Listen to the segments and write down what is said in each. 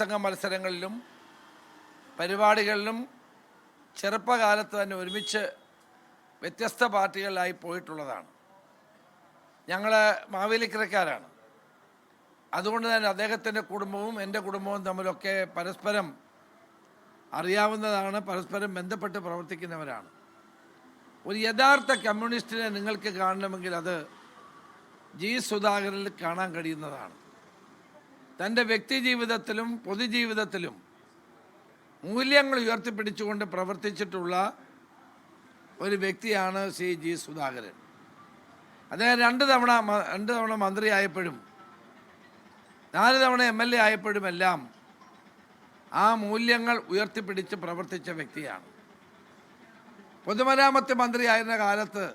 പ്രസംഗ മത്സരങ്ങളിലും പരിപാടികളിലും ചെറുപ്പകാലത്ത് തന്നെ ഒരുമിച്ച് വ്യത്യസ്ത പാർട്ടികളിലായി പോയിട്ടുള്ളതാണ്. ഞങ്ങൾ മാവേലിക്കരക്കാരാണ്. അതുകൊണ്ട് തന്നെ അദ്ദേഹത്തിൻ്റെ കുടുംബവും എൻ്റെ കുടുംബവും തമ്മിലൊക്കെ പരസ്പരം അറിയാവുന്നതാണ്, പരസ്പരം ബന്ധപ്പെട്ട് പ്രവർത്തിക്കുന്നവരാണ്. ഒരു യഥാർത്ഥ കമ്മ്യൂണിസ്റ്റിനെ നിങ്ങൾക്ക് കാണണമെങ്കിൽ അത് ജി സുധാകരനിൽ കാണാൻ കഴിയുന്നതാണ്. തൻ്റെ വ്യക്തി ജീവിതത്തിലും പൊതുജീവിതത്തിലും മൂല്യങ്ങൾ ഉയർത്തിപ്പിടിച്ചുകൊണ്ട് പ്രവർത്തിച്ചിട്ടുള്ള ഒരു വ്യക്തിയാണ് ശ്രീ ജി സുധാകരൻ. അദ്ദേഹം രണ്ട് തവണ മന്ത്രിയായപ്പോഴും 4 തവണ MLA ആയപ്പോഴുമെല്ലാം ആ മൂല്യങ്ങൾ ഉയർത്തിപ്പിടിച്ച് പ്രവർത്തിച്ച വ്യക്തിയാണ്. പൊതുമരാമത്ത് മന്ത്രിയായിരുന്ന കാലത്ത്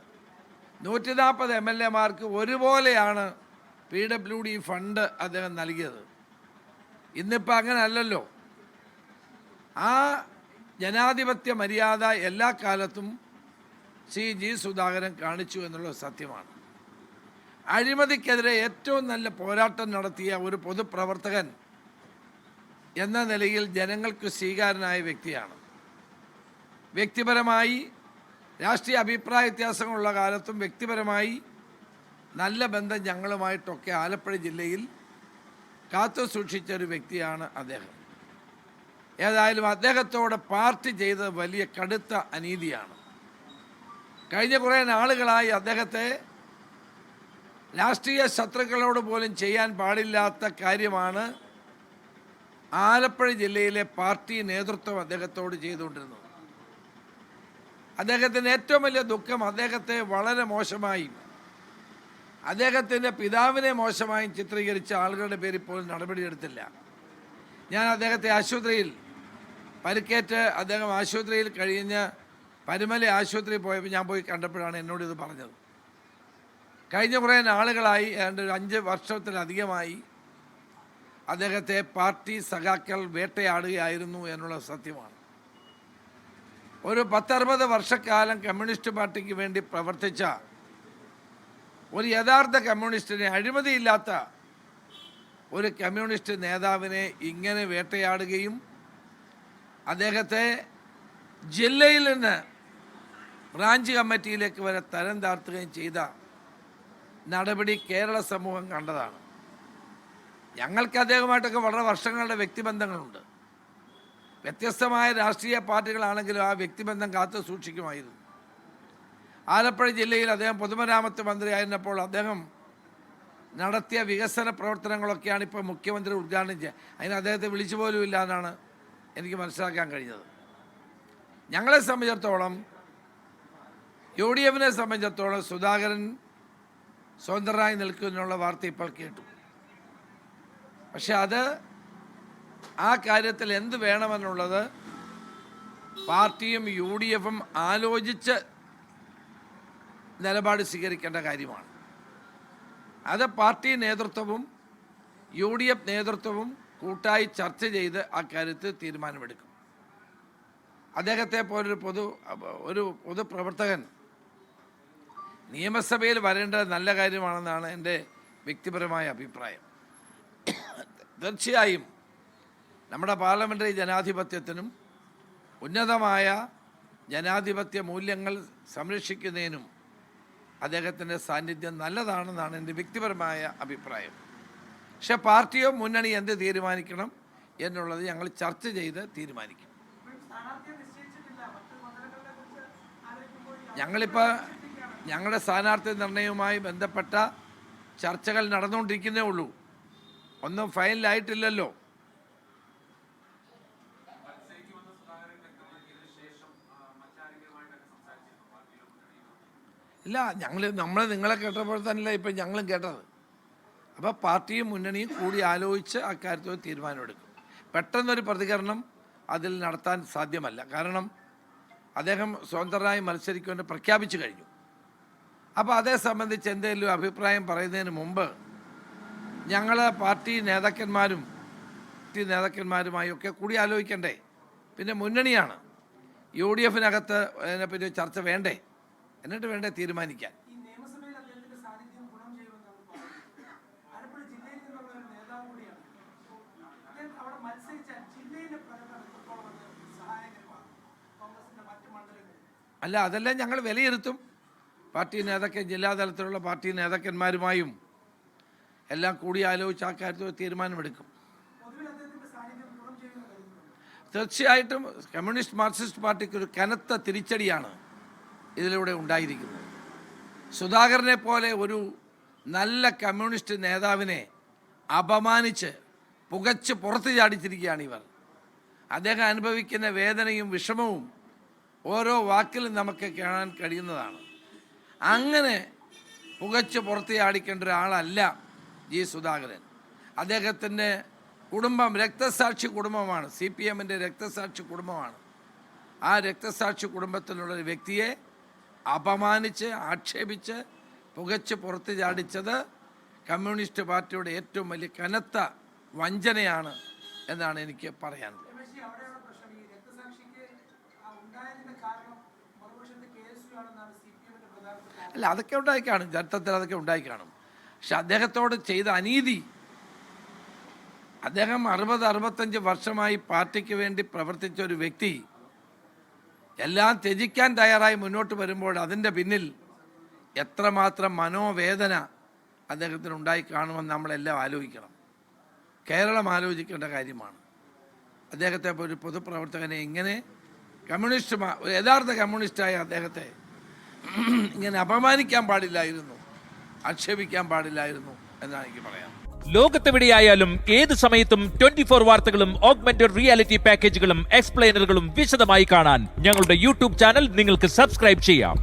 140 MLAമാർക്ക് ഒരുപോലെയാണ് PWD ഫണ്ട് അദ്ദേഹം നൽകിയത്. ഇന്നിപ്പോൾ അങ്ങനെ അല്ലല്ലോ. ആ ജനാധിപത്യ മര്യാദ എല്ലാ കാലത്തും ശ്രീ ജി സുധാകരൻ കാണിച്ചു എന്നുള്ളത് സത്യമാണ്. അഴിമതിക്കെതിരെ ഏറ്റവും നല്ല പോരാട്ടം നടത്തിയ ഒരു പൊതുപ്രവർത്തകൻ എന്ന നിലയിൽ ജനങ്ങൾക്ക് സ്വീകാര്യനായ വ്യക്തിയാണ്. വ്യക്തിപരമായി രാഷ്ട്രീയ അഭിപ്രായ വ്യത്യാസങ്ങളുള്ള കാലത്തും വ്യക്തിപരമായി നല്ല ബന്ധം ഞങ്ങളുമായിട്ടൊക്കെ ആലപ്പുഴ ജില്ലയിൽ കാത്തു സൂക്ഷിച്ച ഒരു വ്യക്തിയാണ് അദ്ദേഹം. ഏതായാലും അദ്ദേഹത്തോട് പാർട്ടി ചെയ്തത് വലിയ കടുത്ത അനീതിയാണ്. കഴിഞ്ഞ കുറേ നാളുകളായി അദ്ദേഹത്തെ രാഷ്ട്രീയ ശത്രുക്കളോട് പോലും ചെയ്യാൻ പാടില്ലാത്ത കാര്യമാണ് ആലപ്പുഴ ജില്ലയിലെ പാർട്ടി നേതൃത്വം അദ്ദേഹത്തോട് ചെയ്തുകൊണ്ടിരുന്നത്. അദ്ദേഹത്തിൻ്റെ ഏറ്റവും വലിയ ദുഃഖം അദ്ദേഹത്തെ വളരെ മോശമായും അദ്ദേഹത്തിൻ്റെ പിതാവിനെ മോശമായും ചിത്രീകരിച്ച ആളുകളുടെ പേരിൽ പോലും നടപടിയെടുത്തില്ല. ഞാൻ അദ്ദേഹത്തെ ആശുപത്രിയിൽ പരിക്കേറ്റ് അദ്ദേഹം ആശുപത്രിയിൽ കഴിഞ്ഞ് പരുമല ആശുപത്രിയിൽ പോയപ്പോൾ ഞാൻ പോയി കണ്ടപ്പോഴാണ് എന്നോടിത് പറഞ്ഞത്. കഴിഞ്ഞ കുറേ നാളുകളായി ഏതാണ്ട് 5 വർഷത്തിലധികമായി അദ്ദേഹത്തെ പാർട്ടി സഖാക്കൾ വേട്ടയാടുകയായിരുന്നു എന്നുള്ള സത്യമാണ്. ഒരു 10-60 വർഷക്കാലം കമ്മ്യൂണിസ്റ്റ് പാർട്ടിക്ക് വേണ്ടി പ്രവർത്തിച്ച ഒരു യഥാർത്ഥ കമ്മ്യൂണിസ്റ്റിനെ, അഴിമതിയില്ലാത്ത ഒരു കമ്മ്യൂണിസ്റ്റ് നേതാവിനെ ഇങ്ങനെ വേട്ടയാടുകയും അദ്ദേഹത്തെ ജില്ലയിൽ നിന്ന് ബ്രാഞ്ച് കമ്മിറ്റിയിലേക്ക് വരെ തരം താഴ്ത്തുകയും ചെയ്ത നടപടി കേരള സമൂഹം കണ്ടതാണ്. ഞങ്ങൾക്ക് അദ്ദേഹമായിട്ടൊക്കെ വളരെ വർഷങ്ങളുടെ വ്യക്തിബന്ധങ്ങളുണ്ട്. വ്യത്യസ്തമായ രാഷ്ട്രീയ പാർട്ടികളാണെങ്കിലും ആ വ്യക്തിബന്ധം കാത്തു സൂക്ഷിക്കുമായിരുന്നു. ആലപ്പുഴ ജില്ലയിൽ അദ്ദേഹം പൊതുമരാമത്ത് മന്ത്രിയായിരുന്നപ്പോൾ അദ്ദേഹം നടത്തിയ വികസന പ്രവർത്തനങ്ങളൊക്കെയാണ് ഇപ്പോൾ മുഖ്യമന്ത്രി ഉദ്ഘാടനം ചെയ്യുക. അതിന് അദ്ദേഹത്തെ വിളിച്ചു പോലും ഇല്ല എന്നാണ് എനിക്ക് മനസ്സിലാക്കാൻ കഴിഞ്ഞത്. ഞങ്ങളെ സംബന്ധിച്ചിടത്തോളം, UDFനെ സംബന്ധിച്ചിടത്തോളം സുധാകരൻ സ്വതന്ത്രനായി നിൽക്കുമെന്നുള്ള വാർത്ത ഇപ്പോൾ കേട്ടു. പക്ഷെ അത് ആ കാര്യത്തിൽ എന്ത് വേണമെന്നുള്ളത് പാർട്ടിയും UDFും ആലോചിച്ച് നിലപാട് സ്വീകരിക്കേണ്ട കാര്യമാണ്. അത് പാർട്ടി നേതൃത്വവും UDF നേതൃത്വവും കൂട്ടായി ചർച്ച ചെയ്ത് ആ കാര്യത്തിൽ തീരുമാനമെടുക്കും. അദ്ദേഹത്തെ പോലൊരു പൊതുപ്രവർത്തകൻ നിയമസഭയിൽ വരേണ്ടത് നല്ല കാര്യമാണെന്നാണ് എൻ്റെ വ്യക്തിപരമായ അഭിപ്രായം. തീർച്ചയായും നമ്മുടെ പാർലമെൻ്ററി ജനാധിപത്യത്തിനും ഉന്നതമായ ജനാധിപത്യ മൂല്യങ്ങൾ സംരക്ഷിക്കുന്നതിനും അദ്ദേഹത്തിൻ്റെ സാന്നിധ്യം നല്ലതാണെന്നാണ് എൻ്റെ വ്യക്തിപരമായ അഭിപ്രായം. പക്ഷെ പാർട്ടിയോ മുന്നണി എന്ത് തീരുമാനിക്കണം എന്നുള്ളത് ഞങ്ങൾ ചർച്ച ചെയ്ത് തീരുമാനിക്കും. ഞങ്ങളിപ്പോൾ ഞങ്ങളുടെ സ്ഥാനാർത്ഥി നിർണയവുമായി ബന്ധപ്പെട്ട ചർച്ചകൾ നടന്നുകൊണ്ടിരിക്കുന്നേ ഉള്ളൂ. ഒന്നും ഫൈനലായിട്ടില്ലല്ലോ. ഇല്ല, നമ്മൾ നിങ്ങളെ കേട്ടപ്പോൾ തന്നെയല്ല ഇപ്പം ഞങ്ങളും കേട്ടത്. അപ്പോൾ പാർട്ടിയും മുന്നണിയും കൂടി ആലോചിച്ച് അക്കാര്യത്തിൽ തീരുമാനമെടുക്കും. പെട്ടെന്നൊരു പ്രതികരണം അതിൽ നടത്താൻ സാധ്യമല്ല. കാരണം അദ്ദേഹം സ്വതന്ത്രനായി മത്സരിക്കുമെന്ന് പ്രഖ്യാപിച്ചു കഴിഞ്ഞു. അപ്പോൾ അതേ സംബന്ധിച്ച് എന്തെങ്കിലും അഭിപ്രായം പറയുന്നതിന് മുമ്പ് ഞങ്ങൾ പാർട്ടി നേതാക്കന്മാരുമായൊക്കെ കൂടി ആലോചിക്കണ്ടേ? പിന്നെ മുന്നണിയാണ്, UDFിനകത്ത് അതിനെപ്പറ്റി ചർച്ച വേണ്ടേ? എന്നിട്ട് വേണ്ടേ തീരുമാനിക്കാൻ. അല്ല, അതെല്ലാം ഞങ്ങൾ വിലയിരുത്തും. പാർട്ടി ജില്ലാ തലത്തിലുള്ള പാർട്ടി നേതാക്കന്മാരുമായും എല്ലാം കൂടി ആലോചിച്ച് ആ കാര്യത്തിൽ തീരുമാനമെടുക്കും. തീർച്ചയായിട്ടും കമ്മ്യൂണിസ്റ്റ് മാർക്സിസ്റ്റ് പാർട്ടിക്ക് ഒരു കനത്ത തിരിച്ചടിയാണ് ഇതിലൂടെ ഉണ്ടായിരിക്കുന്നത്. സുധാകരനെ പോലെ ഒരു നല്ല കമ്മ്യൂണിസ്റ്റ് നേതാവിനെ അപമാനിച്ച് പുകച്ച് പുറത്ത് ചാടിച്ചിരിക്കുകയാണ് ഇവർ. അദ്ദേഹം അനുഭവിക്കുന്ന വേദനയും വിഷമവും ഓരോ വാക്കിലും നമുക്ക് കാണാൻ കഴിയുന്നതാണ്. അങ്ങനെ പുകച്ച് പുറത്ത് ചാടിക്കേണ്ട ഒരാളല്ല ജി സുധാകരൻ. അദ്ദേഹത്തിൻ്റെ കുടുംബം രക്തസാക്ഷി കുടുംബമാണ്, CPMൻ്റെ രക്തസാക്ഷി കുടുംബമാണ്. ആ രക്തസാക്ഷി കുടുംബത്തിലുള്ള ഒരു വ്യക്തിയെ അപമാനിച്ച് ആക്ഷേപിച്ച് പുകച്ച് പുറത്ത് ചാടിച്ചത് കമ്മ്യൂണിസ്റ്റ് പാർട്ടിയുടെ ഏറ്റവും വലിയ കനത്ത വഞ്ചനയാണ് എന്നാണ് എനിക്ക് പറയാനുള്ളത്. അല്ല, അതൊക്കെ ഉണ്ടായി കാണും, ചരിത്രത്തിൽ അതൊക്കെ ഉണ്ടായി കാണും. പക്ഷെ അദ്ദേഹത്തോട് ചെയ്ത അനീതി, അദ്ദേഹം 60-65 വർഷമായി പാർട്ടിക്ക് വേണ്ടി പ്രവർത്തിച്ച ഒരു വ്യക്തി എല്ലാം ത്യജിക്കാൻ തയ്യാറായി മുന്നോട്ട് വരുമ്പോൾ അതിൻ്റെ പിന്നിൽ എത്രമാത്രം മനോവേദന അദ്ദേഹത്തിന് ഉണ്ടായി കാണുമെന്ന് നമ്മളെല്ലാം ആലോചിക്കണം. കേരളം ആലോചിക്കേണ്ട കാര്യമാണ്. അദ്ദേഹത്തെ ഒരു പൊതുപ്രവർത്തകനെ ഇങ്ങനെ ഒരു യഥാർത്ഥ കമ്മ്യൂണിസ്റ്റായ അദ്ദേഹത്തെ ഇങ്ങനെ അപമാനിക്കാൻ പാടില്ലായിരുന്നു, ആക്ഷേപിക്കാൻ പാടില്ലായിരുന്നു എന്നാണ് എനിക്ക് പറയാം. ലോകത്തെവിടെയായാലും ഏത് സമയത്തും 24 വാർത്തകളും ഓഗ്മെന്റഡ് റിയാലിറ്റി പാക്കേജുകളും എക്സ്പ്ലെയിനറുകളും വിശദമായി കാണാൻ ഞങ്ങളുടെ യൂട്യൂബ് ചാനൽ നിങ്ങൾക്ക് സബ്സ്ക്രൈബ് ചെയ്യാം.